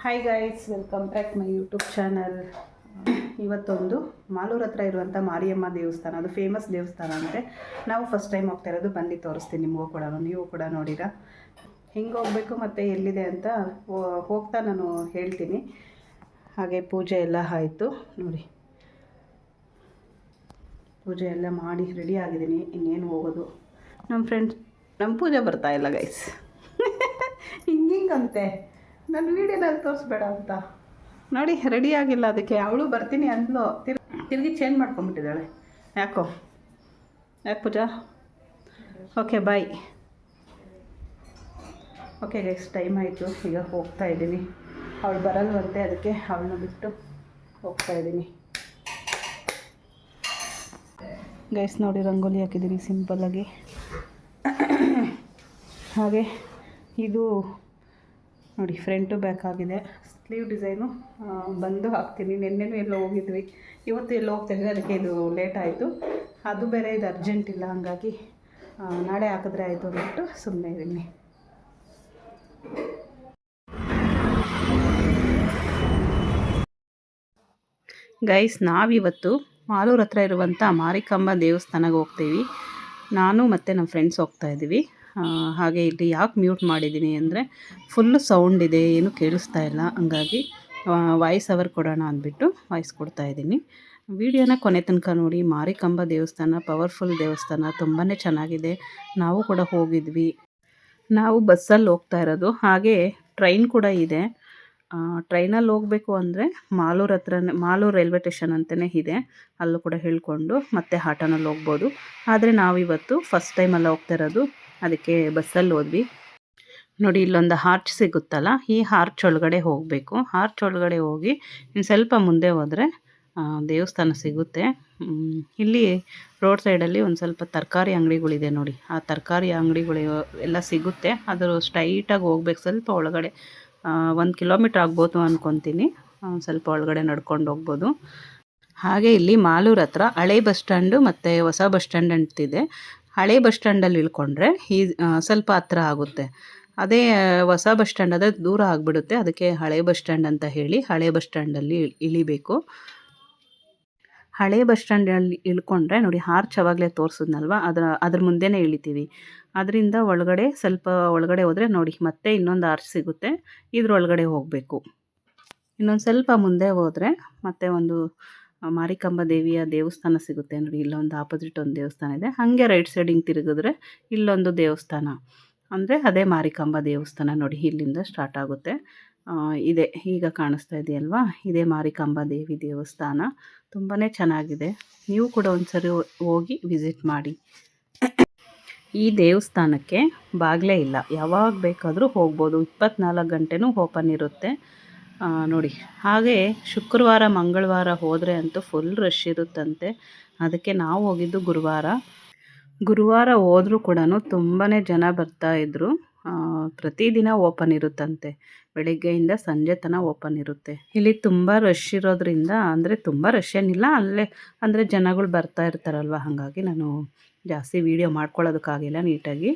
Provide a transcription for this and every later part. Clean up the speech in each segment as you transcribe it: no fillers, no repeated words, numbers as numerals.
Hi guys, welcome back my YouTube channel. ಇವತ್ತೊಂದು ಮಾಲೂರು ಹತ್ರ ಇರುವಂಥ ಮಾರಿಯಮ್ಮ ದೇವಸ್ಥಾನ, ಅದು ಫೇಮಸ್ ದೇವಸ್ಥಾನ ಅಂತೆ. ನಾವು ಫಸ್ಟ್ ಟೈಮ್ ಹೋಗ್ತಾ ಇರೋದು, ಬನ್ನಿ ತೋರಿಸ್ತೀನಿ ನಿಮಗೂ ಕೂಡ, ನೀವು ಕೂಡ ನೋಡಿರಾ ಹೆಂಗೆ ಹೋಗಬೇಕು ಮತ್ತು ಎಲ್ಲಿದೆ ಅಂತ ಹೋಗ್ತಾ ನಾನು ಹೇಳ್ತೀನಿ. ಹಾಗೆ ಪೂಜೆ ಎಲ್ಲ ಆಯಿತು ನೋಡಿ, ಪೂಜೆ ಎಲ್ಲ ಮಾಡಿ ರೆಡಿ ಆಗಿದ್ದೀನಿ. ಇನ್ನೇನು ಹೋಗೋದು. ನಮ್ಮ ಪೂಜೆ ಬರ್ತಾಯಿಲ್ಲ ಗೈಸ್. ಹಿಂಗಿಂಗಂತೆ ನನ್ನ ವೀಡಿಯೋದಲ್ಲಿ ತೋರಿಸ್ಬೇಡ ಅಂತ ನೋಡಿ, ರೆಡಿ ಆಗಿಲ್ಲ. ಅದಕ್ಕೆ ಅವಳು ಬರ್ತೀನಿ ಅಂದ್ಲು, ತಿರುಗಿ ಚೇಂಜ್ ಮಾಡ್ಕೊಂಬಿಟ್ಟಿದ್ದಾಳೆ. ಯಾಕೆ Pooja? Okay bye. Okay guys, time ಆಯಿತು, ಈಗ ಹೋಗ್ತಾ ಇದ್ದೀನಿ. ಅವಳು ಬರಲ್ವಂತೆ, ಅದಕ್ಕೆ ಅವಳನ್ನ ಬಿಟ್ಟು ಹೋಗ್ತಾ ಇದ್ದೀನಿ. ಗೈಸ್ ನೋಡಿ, ರಂಗೋಲಿ ಹಾಕಿದ್ದೀನಿ ಸಿಂಪಲ್ಲಾಗಿ. ಹಾಗೆ ಇದು ನೋಡಿ, ಫ್ರಂಟು ಬ್ಯಾಕ್ ಆಗಿದೆ. ಸ್ಲೀವ್ ಡಿಸೈನು ಬಂದು ಹಾಕ್ತೀನಿ. ನಿನ್ನೆನೂ ಎಲ್ಲೋ ಹೋಗಿದ್ವಿ, ಇವತ್ತು ಎಲ್ಲೋ ಹೋಗ್ತಾಯಿದ್ವಿ, ಅದಕ್ಕೆ ಇದು ಲೇಟ್ ಆಯಿತು. ಅದು ಬೇರೆ ಇದು ಅರ್ಜೆಂಟ್ ಇಲ್ಲ, ಹಂಗಾಗಿ ನಾಳೆ ಹಾಕಿದ್ರೆ ಆಯಿತು ಅಂದ್ಬಿಟ್ಟು ಸುಮ್ಮನೆ ಇದ್ದೀನಿ. ಗೈಸ್, ನಾವಿವತ್ತು ಮಾಲೂರು ಹತ್ರ ಇರುವಂಥ ಮಾರಿಕಾಂಬಾ ದೇವಸ್ಥಾನಕ್ಕೆ ಹೋಗ್ತೀವಿ. ನಾನು ಮತ್ತು ನಮ್ಮ ಫ್ರೆಂಡ್ಸ್ ಹೋಗ್ತಾಯಿದ್ದೀವಿ. ಹಾಗೆ ಇಲ್ಲಿ ಯಾಕೆ ಮ್ಯೂಟ್ ಮಾಡಿದ್ದೀನಿ ಅಂದರೆ ಫುಲ್ಲು ಸೌಂಡ್ ಇದೆ, ಏನೂ ಕೇಳಿಸ್ತಾ ಇಲ್ಲ. ಹಂಗಾಗಿ ವಾಯ್ಸ್ ಓವರ್ ಕೊಡೋಣ ಅಂದ್ಬಿಟ್ಟು ವಾಯ್ಸ್ ಕೊಡ್ತಾಯಿದ್ದೀನಿ. ವಿಡಿಯೋನ ಕೊನೆ ತನಕ ನೋಡಿ. ಮಾರಿಕಾಂಬಾ ದೇವಸ್ಥಾನ ಪವರ್ಫುಲ್ ದೇವಸ್ಥಾನ, ತುಂಬಾ ಚೆನ್ನಾಗಿದೆ. ನಾವು ಕೂಡ ಹೋಗಿದ್ವಿ. ನಾವು ಬಸ್ಸಲ್ಲಿ ಹೋಗ್ತಾ ಇರೋದು, ಹಾಗೆ ಟ್ರೈನ್ ಕೂಡ ಇದೆ. ಟ್ರೈನಲ್ಲಿ ಹೋಗಬೇಕು ಅಂದರೆ ಮಾಲೂರು ಹತ್ರನೇ, ಮಾಲೂರು ರೈಲ್ವೆ ಸ್ಟೇಷನ್ ಅಂತಲೇ ಇದೆ, ಅಲ್ಲೂ ಕೂಡ ಹೇಳ್ಕೊಂಡು ಮತ್ತೆ ಆಟೋನಲ್ಲಿ ಹೋಗ್ಬೋದು. ಆದರೆ ನಾವಿವತ್ತು ಫಸ್ಟ್ ಟೈಮೆಲ್ಲ ಹೋಗ್ತಾ ಇರೋದು, ಅದಕ್ಕೆ ಬಸ್ಸಲ್ಲಿ ಹೋದ್ವಿ. ನೋಡಿ, ಇಲ್ಲೊಂದು ಆರ್ಚ್ ಸಿಗುತ್ತಲ್ಲ, ಈ ಆರ್ಚ್ ಒಳಗಡೆ ಹೋಗಬೇಕು. ಆರ್ಚ್ ಒಳಗಡೆ ಹೋಗಿ ಇನ್ನು ಸ್ವಲ್ಪ ಮುಂದೆ ಹೋದರೆ ದೇವಸ್ಥಾನ ಸಿಗುತ್ತೆ. ಇಲ್ಲಿ ರೋಡ್ ಸೈಡಲ್ಲಿ ಒಂದು ಸ್ವಲ್ಪ ತರಕಾರಿ ಅಂಗಡಿಗಳಿದೆ ನೋಡಿ, ಆ ತರಕಾರಿ ಅಂಗಡಿಗಳು ಎಲ್ಲ ಸಿಗುತ್ತೆ. ಅದು ಸ್ಟ್ರೈಟಾಗಿ ಹೋಗ್ಬೇಕು, ಸ್ವಲ್ಪ ಒಳಗಡೆ 1 ಕಿಲೋಮೀಟ್ರ್ ಆಗ್ಬೋದು ಅಂದ್ಕೊತೀನಿ. ಸ್ವಲ್ಪ ಒಳಗಡೆ ನಡ್ಕೊಂಡು ಹೋಗ್ಬೋದು. ಹಾಗೆ ಇಲ್ಲಿ ಮಾಲೂರು ಹತ್ರ ಹಳೆ ಬಸ್ ಸ್ಟ್ಯಾಂಡು ಮತ್ತು ಹೊಸ ಬಸ್ ಸ್ಟ್ಯಾಂಡ್ ಅಂತಿದೆ. ಹಳೆ ಬಸ್ ಸ್ಟ್ಯಾಂಡಲ್ಲಿ ಇಳ್ಕೊಂಡ್ರೆ ಸ್ವಲ್ಪ ಹತ್ರ ಆಗುತ್ತೆ. ಅದೇ ಹೊಸ ಬಸ್ ಸ್ಟ್ಯಾಂಡ್ ಆದರೆ ದೂರ ಆಗಿಬಿಡುತ್ತೆ. ಅದಕ್ಕೆ ಹಳೆ ಬಸ್ ಸ್ಟ್ಯಾಂಡ್ ಅಂತ ಹೇಳಿ ಹಳೆ ಬಸ್ ಸ್ಟ್ಯಾಂಡಲ್ಲಿ ಇಳಿಬೇಕು. ಹಳೆ ಬಸ್ ಸ್ಟ್ಯಾಂಡಲ್ಲಿ ಇಳ್ಕೊಂಡ್ರೆ ನೋಡಿ, ಆರ್ಚ್ ಅವಾಗಲೇ ತೋರಿಸಿದ್ನಲ್ವ, ಅದ್ರ ಮುಂದೆನೇ ಇಳಿತೀವಿ. ಅದರಿಂದ ಒಳಗಡೆ ಸ್ವಲ್ಪ ಒಳಗಡೆ ಹೋದರೆ ನೋಡಿ, ಮತ್ತೆ ಇನ್ನೊಂದು ಆರ್ಚ್ ಸಿಗುತ್ತೆ, ಇದ್ರೊಳಗಡೆ ಹೋಗಬೇಕು. ಇನ್ನೊಂದು ಸ್ವಲ್ಪ ಮುಂದೆ ಹೋದರೆ ಮತ್ತೆ ಒಂದು ಮಾರಿಕಾಂಬಾ ದೇವಿಯ ದೇವಸ್ಥಾನ ಸಿಗುತ್ತೆ ನೋಡಿ. ಇಲ್ಲೊಂದು ಆಪೋಸಿಟ್ ಒಂದು ದೇವಸ್ಥಾನ ಇದೆ, ಹಾಗೆ ರೈಟ್ ಸೈಡ್ ಹಿಂಗೆ ತಿರುಗಿದ್ರೆ ಇಲ್ಲೊಂದು ದೇವಸ್ಥಾನ, ಅಂದರೆ ಅದೇ ಮಾರಿಕಾಂಬಾ ದೇವಸ್ಥಾನ ನೋಡಿ. ಇಲ್ಲಿಂದ ಸ್ಟಾರ್ಟ್ ಆಗುತ್ತೆ. ಇದೆ, ಈಗ ಕಾಣಿಸ್ತಾ ಇದೆಯಲ್ವಾ, ಇದೇ ಮಾರಿಕಾಂಬಾ ದೇವಿ ದೇವಸ್ಥಾನ. ತುಂಬಾ ಚೆನ್ನಾಗಿದೆ. ನೀವು ಕೂಡ ಒಂದ್ಸರಿ ಹೋಗಿ ವಿಸಿಟ್ ಮಾಡಿ. ಈ ದೇವಸ್ಥಾನಕ್ಕೆ ಬಾಗಿಲೇ ಇಲ್ಲ, ಯಾವಾಗ ಬೇಕಾದರೂ ಹೋಗ್ಬೋದು. 24 ಗಂಟೆನೂ ಓಪನ್ ಇರುತ್ತೆ ನೋಡಿ. ಹಾಗೆ ಶುಕ್ರವಾರ ಮಂಗಳವಾರ ಹೋದರೆ ಅಂತೂ ಫುಲ್ ರಶ್ ಇರುತ್ತಂತೆ. ಅದಕ್ಕೆ ನಾವು ಹೋಗಿದ್ದು ಗುರುವಾರ ಹೋದರೂ ಕೂಡ ತುಂಬಾ ಜನ ಬರ್ತಾಯಿದ್ರು. ಪ್ರತಿದಿನ ಓಪನ್ ಇರುತ್ತಂತೆ, ಬೆಳಗ್ಗೆಯಿಂದ ಸಂಜೆ ತನಕ ಓಪನ್ ಇರುತ್ತೆ. ಇಲ್ಲಿ ತುಂಬ ರಶ್ ಇರೋದ್ರಿಂದ, ಅಂದರೆ ತುಂಬ ರಶ್ ಏನಿಲ್ಲ, ಅಲ್ಲೇ ಅಂದರೆ ಜನಗಳು ಬರ್ತಾ ಇರ್ತಾರಲ್ವ, ಹಾಗಾಗಿ ನಾನು ಜಾಸ್ತಿ ವೀಡಿಯೋ ಮಾಡ್ಕೊಳ್ಳೋದಕ್ಕಾಗಿಲ್ಲ. ನೀಟಾಗಿ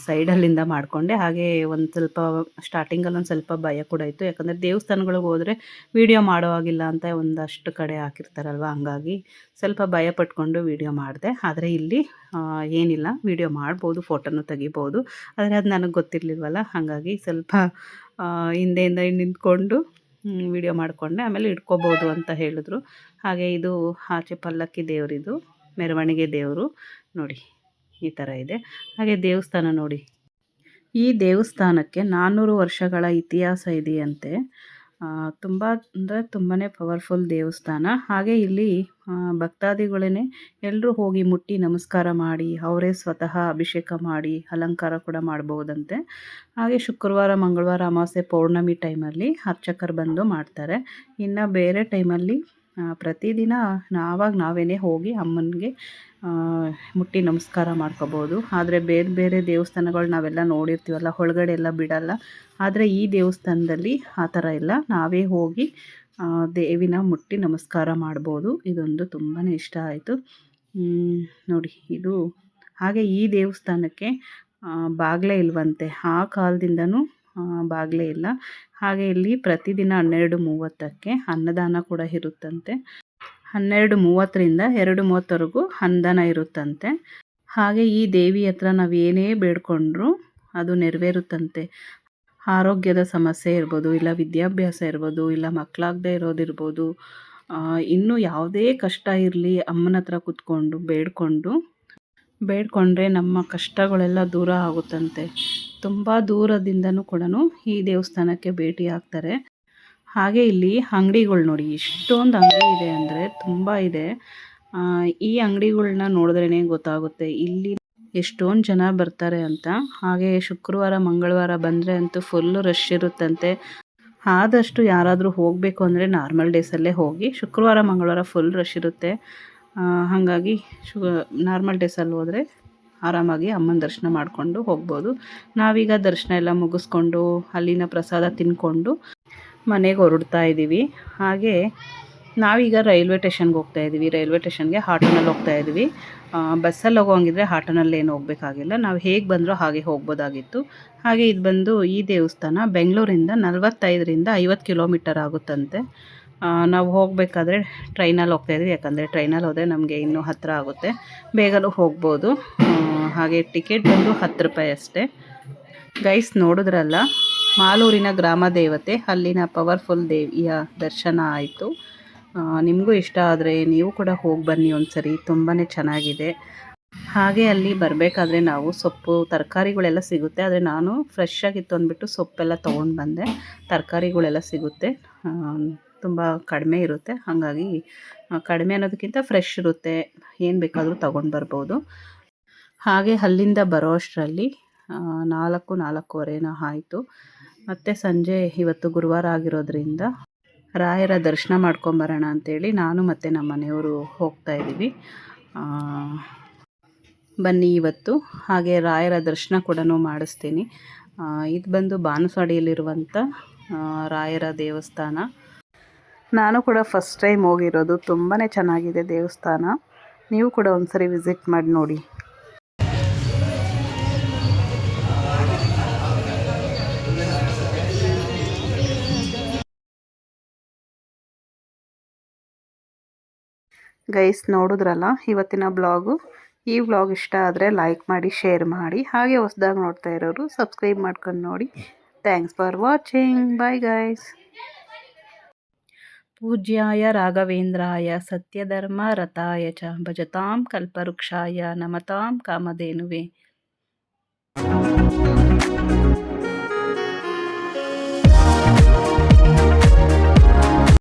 ಸೈಡಲ್ಲಿಂದ ಮಾಡಿಕೊಂಡೆ. ಹಾಗೆ ಒಂದು ಸ್ವಲ್ಪ ಸ್ಟಾರ್ಟಿಂಗಲ್ಲಿ ಒಂದು ಸ್ವಲ್ಪ ಭಯ ಕೂಡ ಇತ್ತು, ಯಾಕಂದರೆ ದೇವಸ್ಥಾನಗಳಿಗೆ ಹೋದರೆ ವೀಡಿಯೋ ಮಾಡೋ ಆಗಿಲ್ಲ ಅಂತ ಒಂದಷ್ಟು ಕಡೆ ಹಾಕಿರ್ತಾರಲ್ವ, ಹಂಗಾಗಿ ಸ್ವಲ್ಪ ಭಯ ಪಟ್ಕೊಂಡು ವೀಡಿಯೋ ಮಾಡಿದೆ. ಆದರೆ ಇಲ್ಲಿ ಏನಿಲ್ಲ, ವೀಡಿಯೋ ಮಾಡ್ಬೋದು, ಫೋಟೋನು ತೆಗಿಬೋದು. ಆದರೆ ಅದು ನನಗೆ ಗೊತ್ತಿರಲಿಲ್ವಲ್ಲ, ಹಾಗಾಗಿ ಸ್ವಲ್ಪ ಹಿಂದೆಯಿಂದ ನಿಂತ್ಕೊಂಡು ವೀಡಿಯೋ ಮಾಡಿಕೊಂಡೆ. ಆಮೇಲೆ ಇಟ್ಕೋಬೋದು ಅಂತ ಹೇಳಿದ್ರು. ಹಾಗೆ ಇದು ಆಚೆ ಪಲ್ಲಕ್ಕಿ ದೇವರಿದು, ಮೆರವಣಿಗೆ ದೇವರು ನೋಡಿ, ಈ ಥರ ಇದೆ. ಹಾಗೆ ದೇವಸ್ಥಾನ ನೋಡಿ, ಈ ದೇವಸ್ಥಾನಕ್ಕೆ 400 ವರ್ಷಗಳ ಇತಿಹಾಸ ಇದೆಯಂತೆ. ತುಂಬ ಅಂದರೆ ತುಂಬಾ ಪವರ್ಫುಲ್ ದೇವಸ್ಥಾನ. ಹಾಗೆ ಇಲ್ಲಿ ಭಕ್ತಾದಿಗಳೇ ಎಲ್ಲರೂ ಹೋಗಿ ಮುಟ್ಟಿ ನಮಸ್ಕಾರ ಮಾಡಿ, ಅವರೇ ಸ್ವತಃ ಅಭಿಷೇಕ ಮಾಡಿ ಅಲಂಕಾರ ಕೂಡ ಮಾಡ್ಬೋದಂತೆ. ಹಾಗೆ ಶುಕ್ರವಾರ ಮಂಗಳವಾರ ಅಮಾವಾಸ್ಯೆ ಪೌರ್ಣಮಿ ಟೈಮಲ್ಲಿ ಅರ್ಚಕರು ಬಂದು ಮಾಡ್ತಾರೆ. ಇನ್ನು ಬೇರೆ ಟೈಮಲ್ಲಿ ಪ್ರತಿದಿನ ನಾವೇ ಹೋಗಿ ಅಮ್ಮನಿಗೆ ಮುಟ್ಟಿ ನಮಸ್ಕಾರ ಮಾಡ್ಕೋಬೋದು. ಆದರೆ ಬೇರೆ ಬೇರೆ ದೇವಸ್ಥಾನಗಳು ನಾವೆಲ್ಲ ನೋಡಿರ್ತೀವಲ್ಲ, ಒಳಗಡೆ ಎಲ್ಲ ಬಿಡಲ್ಲ. ಆದರೆ ಈ ದೇವಸ್ಥಾನದಲ್ಲಿ ಆ ಥರ ಇಲ್ಲ, ನಾವೇ ಹೋಗಿ ದೇವಿನ ಮುಟ್ಟಿ ನಮಸ್ಕಾರ ಮಾಡ್ಬೋದು. ಇದೊಂದು ತುಂಬಾ ಇಷ್ಟ ಆಯಿತು ನೋಡಿ ಇದು. ಹಾಗೆ ಈ ದೇವಸ್ಥಾನಕ್ಕೆ ಬಾಗಿಲೇ ಇಲ್ವಂತೆ, ಆ ಕಾಲದಿಂದನೂ ಬಾಗಿಲೇ ಇಲ್ಲ. ಹಾಗೆ ಇಲ್ಲಿ ಪ್ರತಿದಿನ 12:30ಕ್ಕೆ ಅನ್ನದಾನ ಕೂಡ ಇರುತ್ತಂತೆ. 12:30ರಿಂದ 2:30ವರೆಗೂ ಅನ್ನದಾನ ಇರುತ್ತಂತೆ. ಹಾಗೆ ಈ ದೇವಿ ಹತ್ರ ನಾವು ಏನೇ ಬೇಡ್ಕೊಂಡ್ರೂ ಅದು ನೆರವೇರುತ್ತಂತೆ. ಆರೋಗ್ಯದ ಸಮಸ್ಯೆ ಇರ್ಬೋದು, ಇಲ್ಲ ವಿದ್ಯಾಭ್ಯಾಸ ಇರ್ಬೋದು, ಇಲ್ಲ ಮಕ್ಕಳಾಗದೇ ಇರೋದಿರ್ಬೋದು, ಇನ್ನೂ ಯಾವುದೇ ಕಷ್ಟ ಇರಲಿ ಅಮ್ಮನ ಹತ್ರ ಕೂತ್ಕೊಂಡು ಬೇಡ್ಕೊಂಡ್ರೆ ನಮ್ಮ ಕಷ್ಟಗಳೆಲ್ಲ ದೂರ ಆಗುತ್ತಂತೆ. ತುಂಬ ದೂರದಿಂದನೂ ಕೂಡ ಈ ದೇವಸ್ಥಾನಕ್ಕೆ ಭೇಟಿ ಆಗ್ತಾರೆ. ಹಾಗೆ ಇಲ್ಲಿ ಅಂಗಡಿಗಳು ನೋಡಿ, ಎಷ್ಟೊಂದು ಅಂಗಡಿ ಇದೆ ಅಂದರೆ ತುಂಬ ಇದೆ. ಈ ಅಂಗಡಿಗಳ್ನ ನೋಡಿದ್ರೇ ಗೊತ್ತಾಗುತ್ತೆ ಇಲ್ಲಿ ಎಷ್ಟೊಂದು ಜನ ಬರ್ತಾರೆ ಅಂತ. ಹಾಗೆ ಶುಕ್ರವಾರ ಮಂಗಳವಾರ ಬಂದರೆ ಅಂತೂ ಫುಲ್ಲು ರಶ್ ಇರುತ್ತಂತೆ. ಆದಷ್ಟು ಯಾರಾದರೂ ಹೋಗಬೇಕು ಅಂದರೆ ನಾರ್ಮಲ್ ಡೇಸಲ್ಲೇ ಹೋಗಿ. ಶುಕ್ರವಾರ ಮಂಗಳವಾರ ಫುಲ್ ರಶ್ ಇರುತ್ತೆ. ಹಾಗಾಗಿ ನಾರ್ಮಲ್ ಡೇಸಲ್ಲಿ ಹೋದರೆ ಆರಾಮಾಗಿ ಅಮ್ಮನ ದರ್ಶನ ಮಾಡಿಕೊಂಡು ಹೋಗ್ಬೋದು. ನಾವೀಗ ದರ್ಶನ ಎಲ್ಲ ಮುಗಿಸ್ಕೊಂಡು ಅಲ್ಲಿನ ಪ್ರಸಾದ ತಿಂದ್ಕೊಂಡು ಮನೆಗೆ ಹೊರಡ್ತಾ ಇದ್ದೀವಿ. ಹಾಗೆ ನಾವೀಗ ರೈಲ್ವೆ ಸ್ಟೇಷನ್ಗೆ ಹೋಗ್ತಾ ಇದ್ದೀವಿ. ರೈಲ್ವೆ ಸ್ಟೇಷನ್ಗೆ ಆಟೋನಲ್ಲಿ ಹೋಗ್ತಾ ಇದ್ದೀವಿ. ಬಸ್ಸಲ್ಲಿ ಹೋಗೋಂಗಿದ್ರೆ ಆಟೋನಲ್ಲಿ ಏನು ಹೋಗಬೇಕಾಗಿಲ್ಲ, ನಾವು ಹೇಗೆ ಬಂದರೂ ಹಾಗೆ ಹೋಗ್ಬೋದಾಗಿತ್ತು. ಹಾಗೆ ಇದು ಬಂದು ಈ ದೇವಸ್ಥಾನ ಬೆಂಗಳೂರಿಂದ 45ರಿಂದ 50 ಕಿಲೋಮೀಟರ್ ಆಗುತ್ತಂತೆ. ನಾವು ಹೋಗಬೇಕಾದ್ರೆ ಟ್ರೈನಲ್ಲಿ ಹೋಗ್ತಾ ಇದ್ವಿ, ಯಾಕಂದರೆ ಟ್ರೈನಲ್ಲಿ ಹೋದರೆ ನಮಗೆ ಇನ್ನೂ ಹತ್ತಿರ ಆಗುತ್ತೆ, ಬೇಗನೂ ಹೋಗ್ಬೋದು. ಹಾಗೆ ಟಿಕೆಟ್ ಬಂದು 10 ರೂಪಾಯಿ ಅಷ್ಟೇ. ಗೈಸ್ ನೋಡಿದ್ರಲ್ಲ, ಮಾಲೂರಿನ ಗ್ರಾಮ ದೇವತೆ, ಅಲ್ಲಿನ ಪವರ್ಫುಲ್ ದೇವಿಯ ದರ್ಶನ ಆಯಿತು. ನಿಮಗೂ ಇಷ್ಟ ಆದರೆ ನೀವು ಕೂಡ ಹೋಗಿ ಬನ್ನಿ ಒಂದ್ಸರಿ, ತುಂಬಾ ಚೆನ್ನಾಗಿದೆ. ಹಾಗೆ ಅಲ್ಲಿ ಬರಬೇಕಾದ್ರೆ ನಾವು ಸೊಪ್ಪು ತರಕಾರಿಗಳೆಲ್ಲ ಸಿಗುತ್ತೆ, ಆದರೆ ನಾನು ಫ್ರೆಶ್ ಆಗಿತ್ತು ಅಂದ್ಬಿಟ್ಟು ಸೊಪ್ಪೆಲ್ಲ ತೊಗೊಂಡು ಬಂದೆ. ತರಕಾರಿಗಳೆಲ್ಲ ಸಿಗುತ್ತೆ, ತುಂಬ ಕಡಿಮೆ ಇರುತ್ತೆ. ಹಾಗಾಗಿ ಕಡಿಮೆ ಅನ್ನೋದಕ್ಕಿಂತ ಫ್ರೆಶ್ ಇರುತ್ತೆ, ಏನು ಬೇಕಾದರೂ ತೊಗೊಂಡು ಬರ್ಬೋದು. ಹಾಗೆ ಅಲ್ಲಿಂದ ಬರೋ ಅಷ್ಟರಲ್ಲಿ 4-4:15 ಆಯಿತು. ಮತ್ತು ಸಂಜೆ ಇವತ್ತು ಗುರುವಾರ ಆಗಿರೋದ್ರಿಂದ ರಾಯರ ದರ್ಶನ ಮಾಡ್ಕೊಂಬರೋಣ ಅಂಥೇಳಿ ನಾನು ಮತ್ತು ನಮ್ಮ ಮನೆಯವರು ಹೋಗ್ತಾ ಇದ್ದೀವಿ. ಬನ್ನಿ ಇವತ್ತು ಹಾಗೆ ರಾಯರ ದರ್ಶನ ಕೂಡ ಮಾಡಿಸ್ತೀನಿ. ಇದು ಬಂದು ಬಾನಸವಾಡಿಯಲ್ಲಿರುವಂಥ ರಾಯರ ದೇವಸ್ಥಾನ. ನಾನು ಕೂಡ ಫಸ್ಟ್ ಟೈಮ್ ಹೋಗಿರೋದು. ತುಂಬಾ ಚೆನ್ನಾಗಿದೆ ದೇವಸ್ಥಾನ. ನೀವು ಕೂಡ ಒಂದ್ಸರಿ ವಿಸಿಟ್ ಮಾಡಿ ನೋಡಿ. ಗೈಸ್ ನೋಡಿದ್ರಲ್ಲ ಇವತ್ತಿನ ಬ್ಲಾಗು. ಈ ವ್ಲಾಗ್ ಇಷ್ಟ ಆದರೆ ಲೈಕ್ ಮಾಡಿ, ಶೇರ್ ಮಾಡಿ. ಹಾಗೆ ಹೊಸದಾಗಿ ನೋಡ್ತಾ ಇರೋರು ಸಬ್ಸ್ಕ್ರೈಬ್ ಮಾಡ್ಕೊಂಡು ನೋಡಿ. Thanks for watching. Bye guys. ಪೂಜ್ಯಾಯ ರಾಘವೇಂದ್ರಾಯ ಸತ್ಯಧರ್ಮ ರಥಾಯ ಚ ಭಜತಾಂ ಕಲ್ಪವೃಕ್ಷಾಯ ನಮತಾಂ ಕಾಮಧೇನುವೆ.